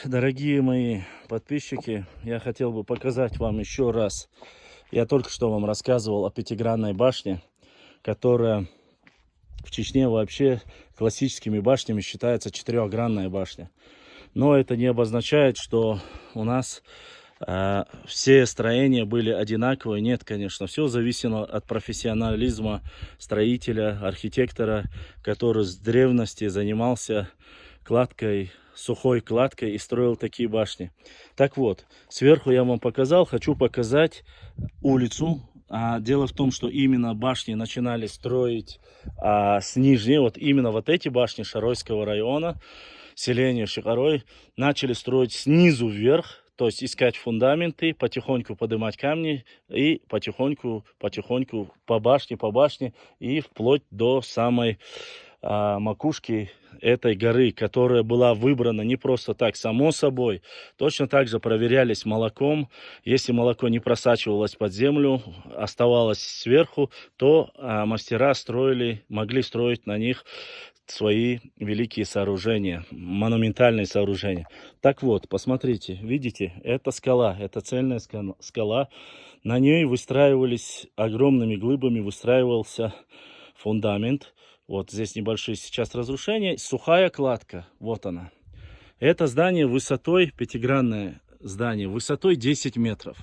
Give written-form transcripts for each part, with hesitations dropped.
дорогие мои подписчики, я хотел бы показать вам еще раз. Я только что вам рассказывал о пятигранной башне, которая в Чечне вообще классическими башнями считается четырехгранная башня. Но это не обозначает, что у нас все строения были одинаковые. Нет, конечно, все зависело от профессионализма строителя, архитектора, который с древности занимался кладкой, сухой кладкой и строил такие башни. Так вот, сверху я вам показал, хочу показать улицу. Дело в том, что именно башни начинали строить с нижней, вот именно вот эти башни Шаройского района, селения Шикарой, начали строить снизу вверх. То есть искать фундаменты, потихоньку поднимать камни и потихоньку по башне и вплоть до самой макушки этой горы, которая была выбрана не просто так, само собой. Точно так же проверялись молоком. Если молоко не просачивалось под землю, оставалось сверху, то мастера могли строить на них свои великие сооружения, монументальные сооружения. Так вот, посмотрите, видите, это скала, это цельная скала. На ней выстраивались, огромными глыбами выстраивался фундамент. Вот здесь небольшие сейчас разрушения. Сухая кладка, вот она. Это здание высотой, пятигранное здание, высотой 10 метров.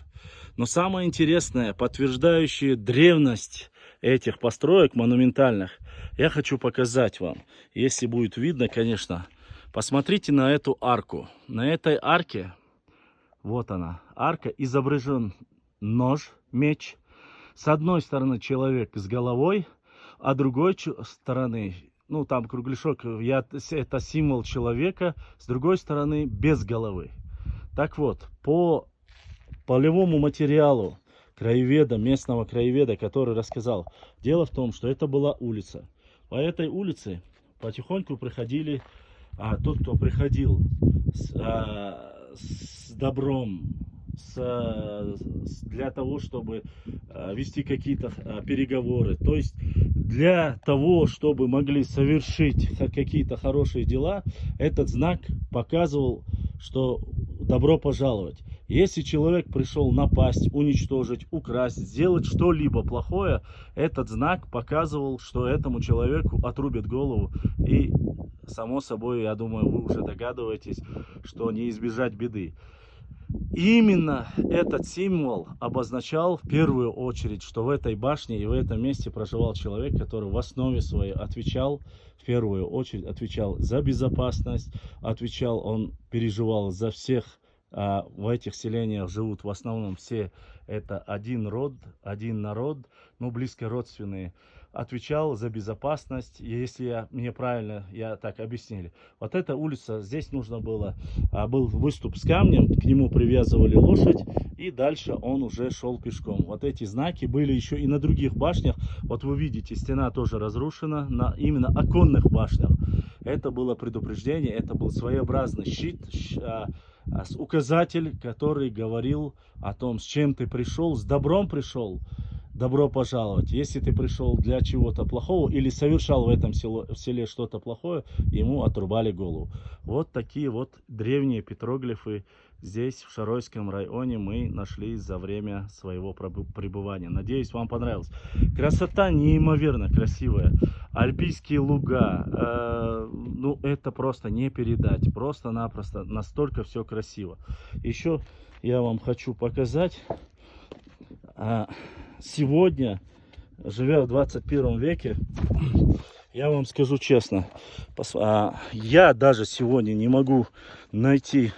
Но самое интересное, подтверждающее древность этих построек монументальных, я хочу показать вам. Если будет видно, конечно, посмотрите на эту арку. На этой арке, вот она, арка, изображен нож, меч. С одной стороны человек с головой, а другой стороны, ну там кругляшок, это символ человека, с другой стороны без головы. Так вот, по полевому материалу краеведа, местного краеведа, который рассказал, дело в том, что это была улица. По этой улице потихоньку приходили, тот, кто приходил с добром, для того, чтобы вести какие-то переговоры, то есть для того, чтобы могли совершить какие-то хорошие дела, этот знак показывал, что добро пожаловать. Если человек пришел напасть, уничтожить, украсть, сделать что-либо плохое, этот знак показывал, что этому человеку отрубят голову. И, само собой, я думаю, вы уже догадываетесь, что не избежать беды. Именно этот символ обозначал в первую очередь, что в этой башне и в этом месте проживал человек, который в основе своей отвечал, в первую очередь отвечал за безопасность, он переживал за всех. В этих селениях живут в основном все, это один род, один народ, но близко родственные. Отвечал за безопасность, если мне правильно так объяснили. Вот эта улица, здесь нужно было, был выступ с камнем, к нему привязывали лошадь, и дальше он уже шел пешком. Вот эти знаки были еще и на других башнях. Вот вы видите, стена тоже разрушена, на именно оконных башнях. Это было предупреждение, это был своеобразный щит, указатель, который говорил о том, с чем ты пришел, с добром пришел, добро пожаловать. Если ты пришел для чего-то плохого или совершал в этом селе что-то плохое, ему отрубали голову. Вот такие вот древние петроглифы здесь, в Шаройском районе, мы нашли за время своего пребывания. Надеюсь, вам понравилось. Красота неимоверно красивая. Альпийские луга. Ну, это просто не передать. Просто-напросто настолько все красиво. Еще я вам хочу показать. Сегодня, живя в 21 веке, я вам скажу честно, я даже сегодня не могу найти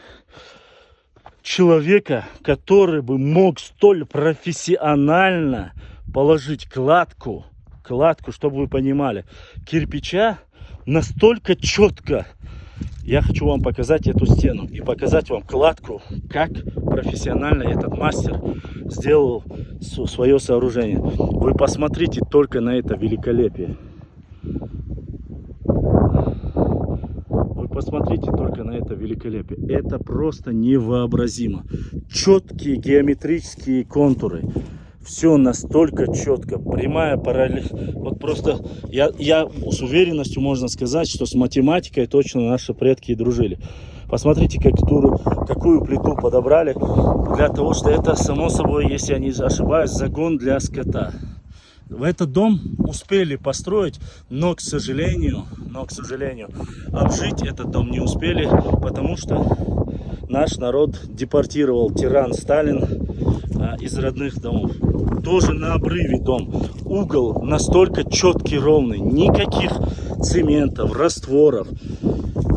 человека, который бы мог столь профессионально положить кладку, чтобы вы понимали, кирпича настолько четко. Я хочу вам показать эту стену и показать вам кладку, как профессионально этот мастер сделал свое сооружение. Вы посмотрите только на это великолепие. Вы посмотрите только на это великолепие. Это просто невообразимо. Четкие геометрические контуры. Все настолько четко, прямая параллель. Вот просто я с уверенностью можно сказать, что с математикой точно наши предки дружили. Посмотрите, какую плиту подобрали. Для того, что это, само собой, если я не ошибаюсь, загон для скота. В этот дом успели построить, но, к сожалению, обжить этот дом не успели, потому что наш народ депортировал тиран Сталин из родных домов. Тоже на обрыве дом. Угол настолько четкий, ровный, никаких цементов, растворов.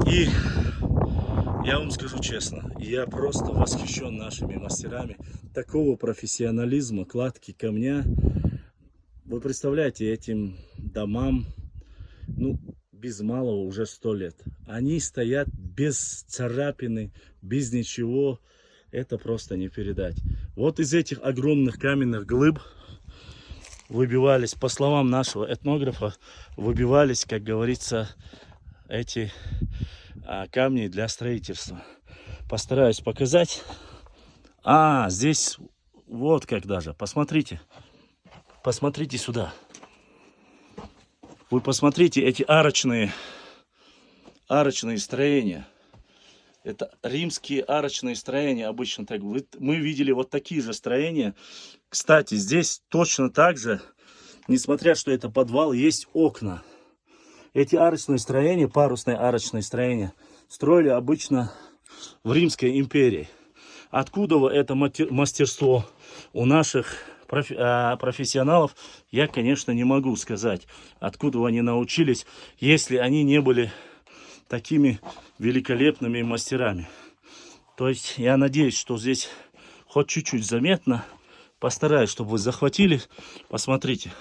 И я вам скажу честно, я просто восхищен нашими мастерами. Такого профессионализма, кладки камня. Вы представляете, этим домам, ну, без малого уже 100 лет. Они стоят без царапины, без ничего. Это просто не передать. Вот из этих огромных каменных глыб выбивались, по словам нашего этнографа, выбивались, как говорится, эти камни для строительства. Постараюсь показать. Здесь вот как даже. Посмотрите. Посмотрите сюда. Вы посмотрите эти арочные строения. Это римские арочные строения обычно так. Мы видели вот такие же строения. Кстати, здесь точно так же, несмотря что это подвал, есть окна. Эти арочные строения, парусные арочные строения, строили обычно в Римской империи. Откуда это мастерство у наших профессионалов, я, конечно, не могу сказать, откуда они научились, если они не были такими великолепными мастерами. То есть я надеюсь, что здесь хоть чуть-чуть заметно. Постараюсь, чтобы вы захватили. Посмотрите.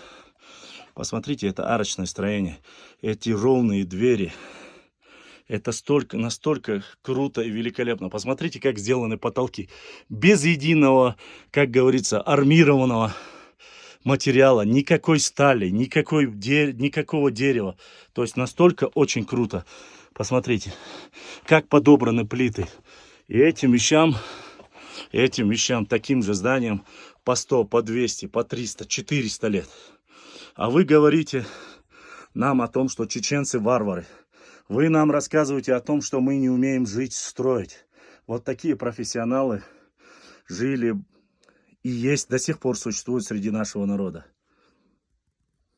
Посмотрите, это арочное строение. Эти ровные двери. Это настолько круто и великолепно. Посмотрите, как сделаны потолки. Без единого, как говорится, армированного материала. Никакой стали, никакого дерева. То есть настолько очень круто. Посмотрите, как подобраны плиты. И этим вещам, таким же зданиям по 100, по 200, по 300, 400 лет. А вы говорите нам о том, что чеченцы варвары. Вы нам рассказываете о том, что мы не умеем жить, строить. Вот такие профессионалы жили и есть, до сих пор существуют среди нашего народа.